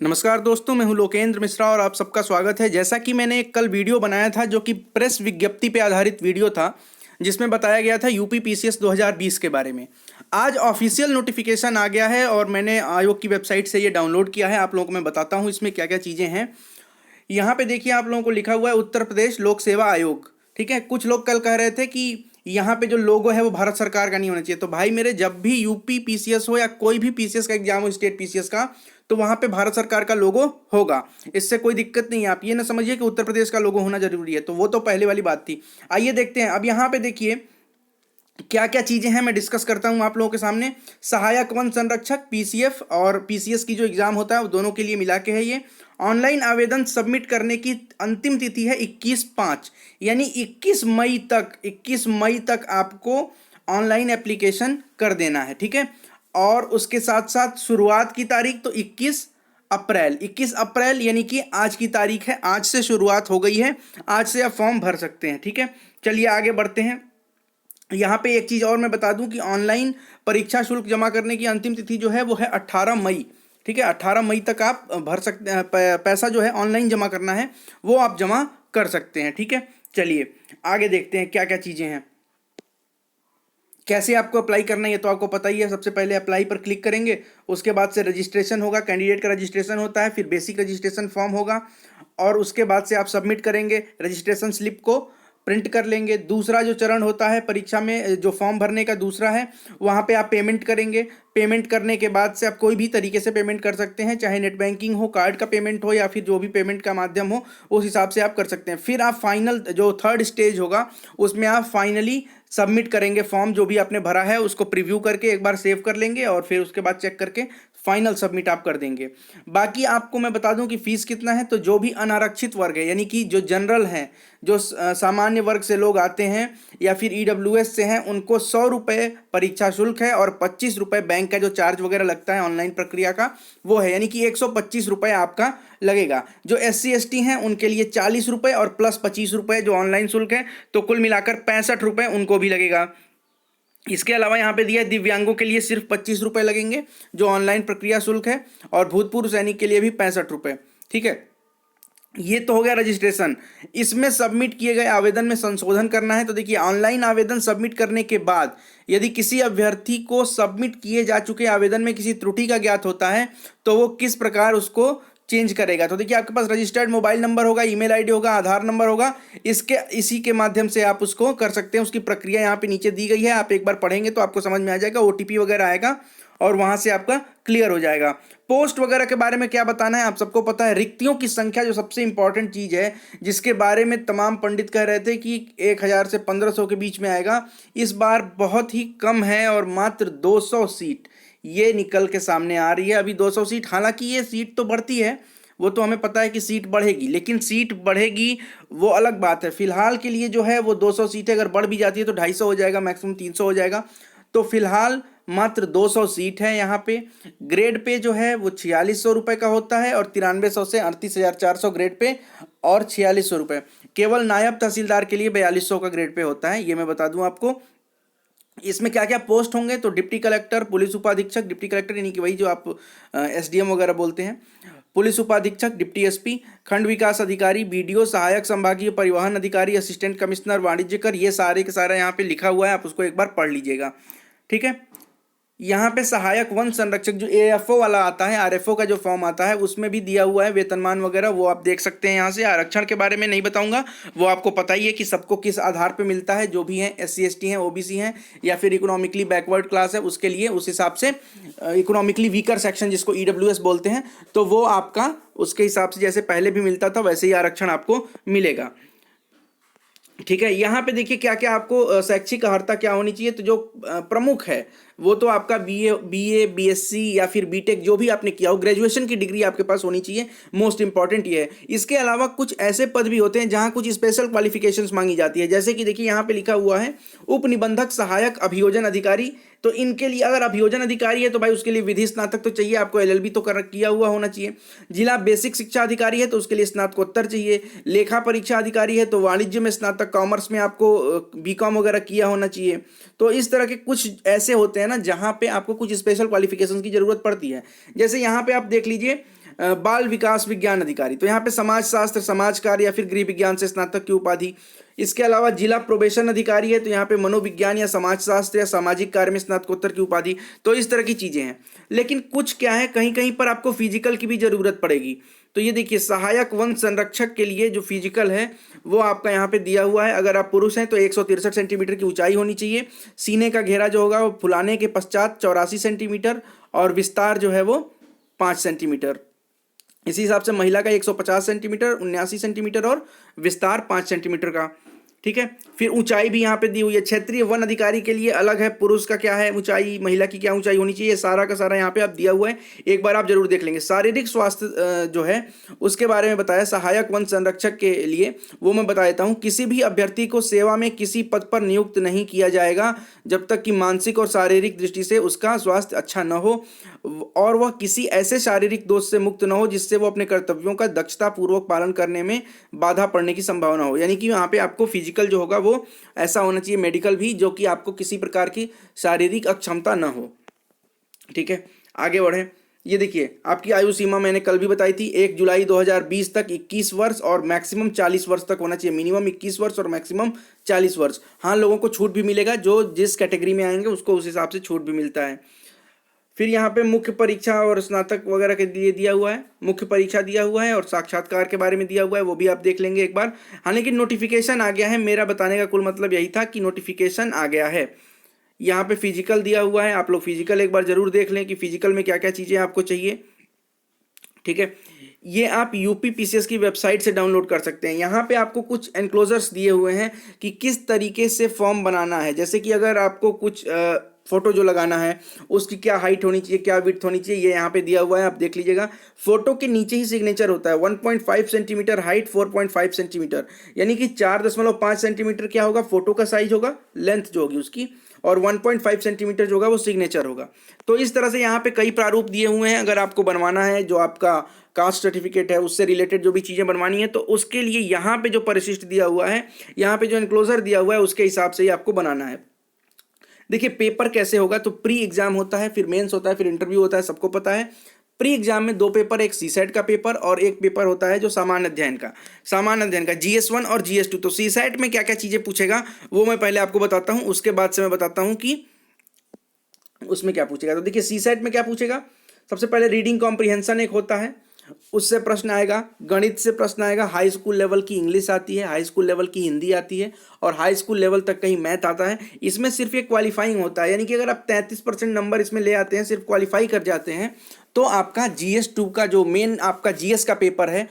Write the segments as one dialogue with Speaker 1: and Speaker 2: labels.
Speaker 1: नमस्कार दोस्तों, मैं हूं लोकेंद्र मिश्रा और आप सबका स्वागत है। जैसा कि मैंने एक कल वीडियो बनाया था जो कि प्रेस विज्ञप्ति पे आधारित वीडियो था, जिसमें बताया गया था यूपी पीसीएस 2020 के बारे में। आज ऑफिशियल नोटिफिकेशन आ गया है और मैंने आयोग की वेबसाइट से ये डाउनलोड किया है। आप लोगों को मैं बताता हूँ इसमें क्या क्या चीज़ें हैं। यहाँ पे देखिए, आप लोगों को लिखा हुआ है उत्तर प्रदेश लोक सेवा आयोग। ठीक है, कुछ लोग कल कह रहे थे कि यहाँ पे जो लोगो है वो भारत सरकार का नहीं होना चाहिए। तो भाई मेरे, जब भी यूपी पीसीएस हो या कोई भी पीसीएस का एग्जाम हो, स्टेट पीसीएस का, तो वहाँ पे भारत सरकार का लोगो होगा। इससे कोई दिक्कत नहीं है। आप ये ना समझिए कि उत्तर प्रदेश का लोगो होना जरूरी है। तो वो तो पहले वाली बात थी। आइए देखते हैं। अब यहाँ पे देखिए क्या क्या चीजें हैं, मैं डिस्कस करता हूं आप लोगों के सामने। सहायक वन संरक्षक पीसीएफ और पीसीएस की जो एग्जाम होता है वो दोनों के लिए मिला के है ये। ऑनलाइन आवेदन सबमिट करने की अंतिम तिथि है 21/5, यानी 21 मई तक आपको ऑनलाइन एप्लीकेशन कर देना है। ठीक है, और उसके साथ साथ शुरुआत की तारीख तो 21 अप्रैल यानी कि आज की तारीख है। आज से शुरुआत हो गई है, आज से आप फॉर्म भर सकते हैं। ठीक है, चलिए आगे बढ़ते हैं। यहाँ पे एक चीज़ और मैं बता दूं कि ऑनलाइन परीक्षा शुल्क जमा करने की अंतिम तिथि जो है वो है 18 मई। ठीक है, 18 मई तक आप भर सकते हैं। पैसा जो है ऑनलाइन जमा करना है वो आप जमा कर सकते हैं। ठीक है, चलिए आगे देखते हैं क्या क्या चीज़ें हैं, कैसे आपको अप्लाई करना है ये तो आपको पता ही है। सबसे पहले अप्लाई पर क्लिक करेंगे, उसके बाद से रजिस्ट्रेशन होगा। कैंडिडेट का रजिस्ट्रेशन होता है, फिर बेसिक रजिस्ट्रेशन फॉर्म होगा और उसके बाद से आप सबमिट करेंगे। रजिस्ट्रेशन स्लिप को प्रिंट कर लेंगे। दूसरा जो चरण होता है परीक्षा में, जो फॉर्म भरने का दूसरा है, वहाँ पे आप पेमेंट करेंगे। पेमेंट करने के बाद से आप कोई भी तरीके से पेमेंट कर सकते हैं, चाहे नेट बैंकिंग हो, कार्ड का पेमेंट हो, या फिर जो भी पेमेंट का माध्यम हो उस हिसाब से आप कर सकते हैं। फिर आप फाइनल जो थर्ड स्टेज होगा उसमें आप फाइनली सबमिट करेंगे फॉर्म। जो भी आपने भरा है उसको प्रीव्यू करके एक बार सेव कर लेंगे और फिर उसके बाद चेक करके फाइनल सबमिट आप कर देंगे। बाकी आपको मैं बता दूं कि फीस कितना है। तो जो भी अनारक्षित वर्ग है, यानी कि जो जनरल हैं, जो सामान्य वर्ग से लोग आते हैं या फिर ईडब्ल्यूएस से हैं, उनको 100 रुपये परीक्षा शुल्क है और 25 रुपये बैंक का जो चार्ज वगैरह लगता है ऑनलाइन प्रक्रिया का वो है, यानी कि 125 रुपये आपका लगेगा। जो SC ST हैं उनके लिए 40 रुपये और प्लस 25 रुपये जो ऑनलाइन शुल्क है, तो कुल मिलाकर 65 रुपये उनको भी लगेगा। इसके अलावा यहाँ पे दिया है दिव्यांगों के लिए सिर्फ 25 रुपये लगेंगे जो ऑनलाइन प्रक्रिया शुल्क है, और भूतपूर्व सैनिक के लिए भी 65 रुपये। ठीक है, ये तो हो गया रजिस्ट्रेशन। इसमें सबमिट किए गए आवेदन में संशोधन करना है। तो देखिए, ऑनलाइन आवेदन सबमिट करने के बाद यदि किसी अभ्यर्थी को सबमिट किए जा चुके आवेदन में किसी त्रुटि का ज्ञात होता है तो वो किस प्रकार उसको चेंज करेगा। तो देखिए, आपके पास रजिस्टर्ड मोबाइल नंबर होगा, ईमेल आईडी होगा, आधार नंबर होगा। इसी के माध्यम से आप उसको कर सकते हैं। उसकी प्रक्रिया यहाँ पे नीचे दी गई है, आप एक बार पढ़ेंगे तो आपको समझ में आ जाएगा। OTP वगैरह आएगा और वहां से आपका क्लियर हो जाएगा। पोस्ट वगैरह के बारे में क्या बताना है, आप सबको पता है। रिक्तियों की संख्या जो सबसे इंपॉर्टेंट चीज है, जिसके बारे में तमाम पंडित कह रहे थे कि 1000 से 1500 के बीच में आएगा, इस बार बहुत ही कम है और मात्र 200 सीट ये निकल के सामने आ रही है। अभी 200 सीट, हालांकि ये सीट तो बढ़ती है, वो तो हमें पता है कि सीट बढ़ेगी, लेकिन सीट बढ़ेगी वो अलग बात है। फिलहाल के लिए जो है वो 200 सीटें अगर बढ़ भी जाती है तो 250 हो जाएगा, मैक्सिमम 300 हो जाएगा। तो फिलहाल मात्र 200 सीट है यहाँ पे। ग्रेड पे जो है वो 4600 रुपये का होता है और 9300 से 38,400 ग्रेड पे और 4600 रुपये। केवल नायब तहसीलदार के लिए 4200 का ग्रेड पे होता है, ये मैं बता दूं आपको। इसमें क्या क्या पोस्ट होंगे, तो डिप्टी कलेक्टर, पुलिस उपाधीक्षक, डिप्टी कलेक्टर यानी कि वही जो आप SDM वगैरह बोलते हैं, पुलिस उपाधीक्षक, डिप्टी SP, खंड विकास अधिकारी, BDO, सहायक संभागीय परिवहन अधिकारी, असिस्टेंट कमिश्नर वाणिज्यकर, ये सारे के सारा यहाँ पे लिखा हुआ है, आप उसको एक बार पढ़ लीजिएगा। ठीक है, यहाँ पे सहायक वन संरक्षक जो AFO वाला आता है, RFO का जो फॉर्म आता है, उसमें भी दिया हुआ है वेतनमान वगैरह, वो आप देख सकते हैं यहाँ से। आरक्षण के बारे में नहीं बताऊंगा, वो आपको पता ही है कि सबको किस आधार पे मिलता है। जो भी हैं SC ST हैं, OBC हैं, या फिर इकोनॉमिकली बैकवर्ड क्लास है, उसके लिए उस हिसाब से इकोनॉमिकली वीकर सेक्शन जिसको EWS बोलते हैं, तो वो आपका उसके हिसाब से जैसे पहले भी मिलता था वैसे ही आरक्षण आपको मिलेगा। ठीक है, यहाँ पे देखिए क्या क्या आपको शैक्षिक अर्हता क्या होनी चाहिए। तो जो प्रमुख है वो तो आपका BA BSc या फिर BTech जो भी आपने किया हो, ग्रेजुएशन की डिग्री आपके पास होनी चाहिए, मोस्ट इंपॉर्टेंट ये है। इसके अलावा कुछ ऐसे पद भी होते हैं जहाँ कुछ स्पेशल क्वालिफिकेशंस मांगी जाती है, जैसे कि देखिए यहाँ पे लिखा हुआ है उप निबंधक सहायक अभियोजन अधिकारी। तो इनके लिए अगर अभियोजन अधिकारी है तो भाई उसके लिए विधि स्नातक तो चाहिए, आपको LLB तो किया हुआ होना चाहिए। जिला बेसिक शिक्षा अधिकारी है तो उसके लिए स्नातकोत्तर चाहिए। लेखा परीक्षा अधिकारी है तो वाणिज्य में स्नातक, कॉमर्स में आपको BCom वगैरह किया होना चाहिए। तो इस तरह के कुछ ऐसे होते हैं ना जहाँ पे आपको कुछ स्पेशल क्वालिफिकेशन की जरूरत पड़ती है। जैसे यहाँ पे आप देख लीजिए बाल विकास विज्ञान अधिकारी, तो यहाँ पे समाज शास्त्र, समाज कार्य या फिर गृह विज्ञान से स्नातक की उपाधि। इसके अलावा जिला प्रोबेशन अधिकारी है, तो यहाँ पे मनोविज्ञान या समाज शास्त्र या सामाजिक कार्य में स्नातकोत्तर की उपाधि। तो इस तरह की चीजें हैं। लेकिन कुछ क्या है, कहीं कहीं पर आपको फिजिकल की भी जरूरत पड़ेगी। तो ये देखिए, सहायक वन संरक्षक के लिए जो फिजिकल है वो आपका यहाँ पे दिया हुआ है। अगर आप पुरुष हैं तो 163 सेंटीमीटर की ऊंचाई होनी चाहिए। सीने का घेरा जो होगा वो फुलाने के पश्चात 84 सेंटीमीटर और विस्तार जो है वो 5 सेंटीमीटर। इसी हिसाब से महिला का 150 सेंटीमीटर, 79 सेंटीमीटर और विस्तार 5 सेंटीमीटर का। ठीक है, फिर ऊंचाई भी यहाँ पे दी हुई है। क्षेत्रीय वन अधिकारी के लिए अलग है, पुरुष का क्या है ऊंचाई, महिला की क्या ऊंचाई होनी चाहिए, सारा का सारा यहाँ पे आप दिया हुआ है। एक बार आप जरूर देख लेंगे। शारीरिक स्वास्थ्य जो है उसके बारे में बताया। सहायक वन संरक्षक के लिए वो मैं बता देता हूँ, किसी भी अभ्यर्थी को सेवा में किसी पद पर नियुक्त नहीं किया जाएगा जब तक कि मानसिक और शारीरिक दृष्टि से उसका स्वास्थ्य अच्छा न हो और वह किसी ऐसे शारीरिक दोष से मुक्त न हो जिससे वो अपने कर्तव्यों का दक्षतापूर्वक पालन करने में बाधा पड़ने की संभावना हो। यानी कि यहाँ पे आपको फिजिकल जो होगा वो ऐसा होना चाहिए, मेडिकल भी, जो कि आपको किसी प्रकार की शारीरिक अक्षमता न हो। ठीक है, आगे बढ़े। ये देखिए, आपकी आयु सीमा मैंने कल भी बताई थी, 1 जुलाई 2020 तक 21 वर्ष और मैक्सिमम 40 वर्ष तक होना चाहिए। मिनिमम 21 वर्ष और मैक्सिमम 40 वर्ष। हाँ, लोगों को छूट भी मिलेगा, जो जिस कैटेगरी में आएंगे उसको उस हिसाब से छूट भी मिलता है। फिर यहाँ पे मुख्य परीक्षा और स्नातक वगैरह के लिए दिया हुआ है। मुख्य परीक्षा दिया हुआ है और साक्षात्कार के बारे में दिया हुआ है, वो भी आप देख लेंगे एक बार। हाँ, लेकिन नोटिफिकेशन आ गया है। मेरा बताने का कुल मतलब यही था कि नोटिफिकेशन आ गया है। यहाँ पे फिजिकल दिया हुआ है, आप लोग फिजिकल एक बार जरूर देख लें कि फिजिकल में क्या क्या चीज़ें आपको चाहिए। ठीक है, ये आप यूपीपीसीएस की वेबसाइट से डाउनलोड कर सकते हैं। यहाँ पे आपको कुछ एनक्लोजर्स दिए हुए हैं कि किस तरीके से फॉर्म बनाना है। जैसे कि अगर आपको कुछ फोटो जो लगाना है उसकी क्या हाइट होनी चाहिए, क्या विड्थ होनी चाहिए, ये यहाँ पे दिया हुआ है, आप देख लीजिएगा। फोटो के नीचे ही सिग्नेचर होता है। 1.5 सेंटीमीटर हाइट, 4.5 सेंटीमीटर, यानी कि 4.5 सेंटीमीटर क्या होगा, फोटो का साइज होगा, लेंथ जो होगी उसकी, और 1.5 सेंटीमीटर जो होगा वो सिग्नेचर होगा। तो इस तरह से यहाँ पे कई प्रारूप दिए हुए हैं। अगर आपको बनवाना है, जो आपका कास्ट सर्टिफिकेट है उससे रिलेटेड जो भी चीज़ें बनवानी है, तो उसके लिए यहाँ पे जो परिशिष्ट दिया हुआ है, यहाँ पे जो एनक्लोजर दिया हुआ है, उसके हिसाब से ही आपको बनाना है। देखिए, पेपर कैसे होगा, तो प्री एग्जाम होता है, फिर मेंस होता है, फिर इंटरव्यू होता है, सबको पता है। प्री एग्जाम में 2 पेपर, एक सीसेट का पेपर और एक पेपर होता है जो सामान्य अध्ययन का GS1 और GS2। तो सीसेट में क्या क्या चीज़ें पूछेगा वो मैं पहले आपको बताता हूँ, उसके बाद से मैं बताता हूँ कि उसमें क्या पूछेगा। तो देखिए, सीसेट में क्या पूछेगा, सबसे पहले रीडिंग कॉम्प्रिहेंशन एक होता है, उससे प्रश्न आएगा। गणित से प्रश्न आएगा। हाई स्कूल लेवल की इंग्लिश आती है, हाई स्कूल लेवल की हिंदी आती है और हाई स्कूल लेवल तक का ही मैथ आता है। इसमें सिर्फ एक क्वालिफाइंग होता है, यानी कि अगर आप 33% नंबर इसमें ले आते हैं, सिर्फ क्वालिफाई कर जाते हैं, तो आपका GS2 का जो मेन आपका GS का पेपर है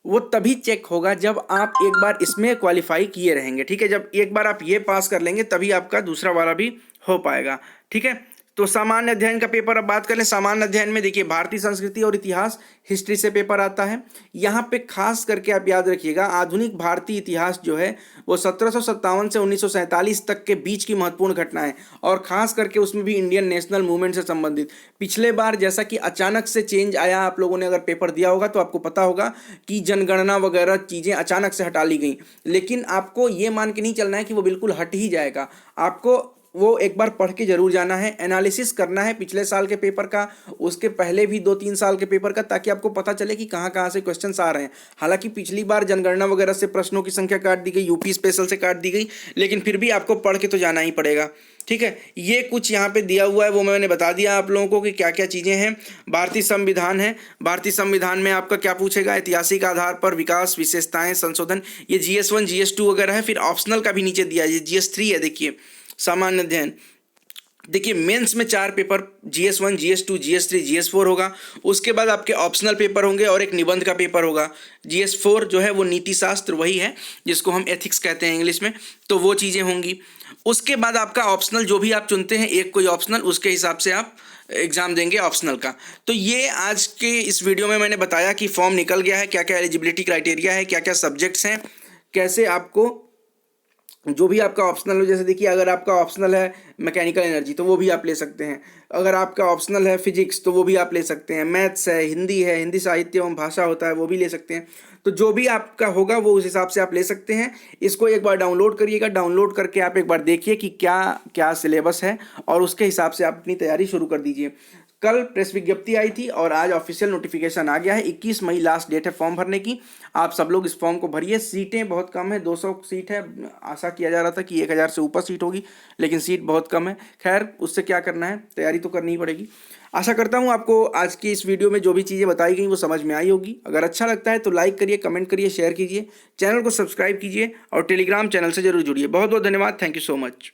Speaker 1: वो तभी चेक होगा जब आप एक बार इसमें क्वालिफाई किए रहेंगे। ठीक है, जब एक बार आप ये पास कर लेंगे तभी आपका दूसरा वाला भी हो पाएगा। ठीक है, तो सामान्य अध्ययन का पेपर अब बात कर लें। सामान्य अध्ययन में देखिए, भारतीय संस्कृति और इतिहास, हिस्ट्री से पेपर आता है। यहाँ पे खास करके आप याद रखिएगा, आधुनिक भारतीय इतिहास जो है वो 1757 से 1947 तक के बीच की महत्वपूर्ण घटनाएं, और खास करके उसमें भी इंडियन नेशनल मूवमेंट से संबंधित। पिछले बार जैसा कि अचानक से चेंज आया, आप लोगों ने अगर पेपर दिया होगा तो आपको पता होगा कि जनगणना वगैरह चीज़ें अचानक से हटा ली गई। लेकिन आपको ये मान के नहीं चलना है कि वो बिल्कुल हट ही जाएगा। आपको वो एक बार पढ़ के जरूर जाना है, एनालिसिस करना है पिछले साल के पेपर का, उसके पहले भी 2-3 साल के पेपर का, ताकि आपको पता चले कि कहाँ कहाँ से क्वेश्चंस आ रहे हैं। हालांकि पिछली बार जनगणना वगैरह से प्रश्नों की संख्या काट दी गई, यूपी स्पेशल से काट दी गई, लेकिन फिर भी आपको पढ़ के तो जाना ही पड़ेगा। ठीक है, ये कुछ यहाँ पे दिया हुआ है, वो मैंने बता दिया आप लोगों को कि क्या क्या चीज़ें हैं। भारतीय संविधान है, भारतीय संविधान में आपका क्या पूछेगा, ऐतिहासिक आधार पर विकास, विशेषताएं, संशोधन, ये GS1 GS2 वगैरह है। फिर ऑप्शनल का भी नीचे दिया है, ये GS3 है। देखिए, सामान्य अध्ययन, देखिए मेंस में 4 paper, GS1 GS2 GS3 GS4 होगा। उसके बाद आपके ऑप्शनल पेपर होंगे और एक निबंध का पेपर होगा। GS4 जो है वो नीति शास्त्र, वही है जिसको हम एथिक्स कहते हैं इंग्लिश में, तो वो चीज़ें होंगी। उसके बाद आपका ऑप्शनल जो भी आप चुनते हैं, एक कोई ऑप्शनल, उसके हिसाब से आप एग्जाम देंगे ऑप्शनल का। तो ये आज के इस वीडियो में मैंने बताया कि फॉर्म निकल गया है, क्या क्या एलिजिबिलिटी क्राइटेरिया है, क्या क्या सब्जेक्ट्स हैं, कैसे आपको जो भी आपका ऑप्शनल हो। जैसे देखिए, अगर आपका ऑप्शनल है मैकेनिकल एनर्जी तो वो भी आप ले सकते हैं, अगर आपका ऑप्शनल है फिजिक्स तो वो भी आप ले सकते हैं, मैथ्स है, हिंदी साहित्य एवं भाषा होता है वो भी ले सकते हैं। तो जो भी आपका होगा वो उस हिसाब से आप ले सकते हैं। इसको एक बार डाउनलोड करिएगा, डाउनलोड करके आप एक बार देखिए कि क्या क्या सिलेबस है और उसके हिसाब से आप अपनी तैयारी शुरू कर दीजिए। कल प्रेस विज्ञप्ति आई थी और आज ऑफिशियल नोटिफिकेशन आ गया है। 21 मई लास्ट डेट है फॉर्म भरने की। आप सब लोग इस फॉर्म को भरिए। सीटें बहुत कम है, 200 सीट है। आशा किया जा रहा था कि 1000 से ऊपर सीट होगी, लेकिन सीट बहुत कम है। खैर, उससे क्या करना है, तैयारी तो करनी ही पड़ेगी। आशा करता हूँ आपको आज की इस वीडियो में जो भी चीज़ें बताई गई वो समझ में आई होगी। अगर अच्छा लगता है तो लाइक करिए, कमेंट करिए, शेयर कीजिए, चैनल को सब्सक्राइब कीजिए और टेलीग्राम चैनल से जरूर जुड़िए। बहुत बहुत धन्यवाद। Thank you so much.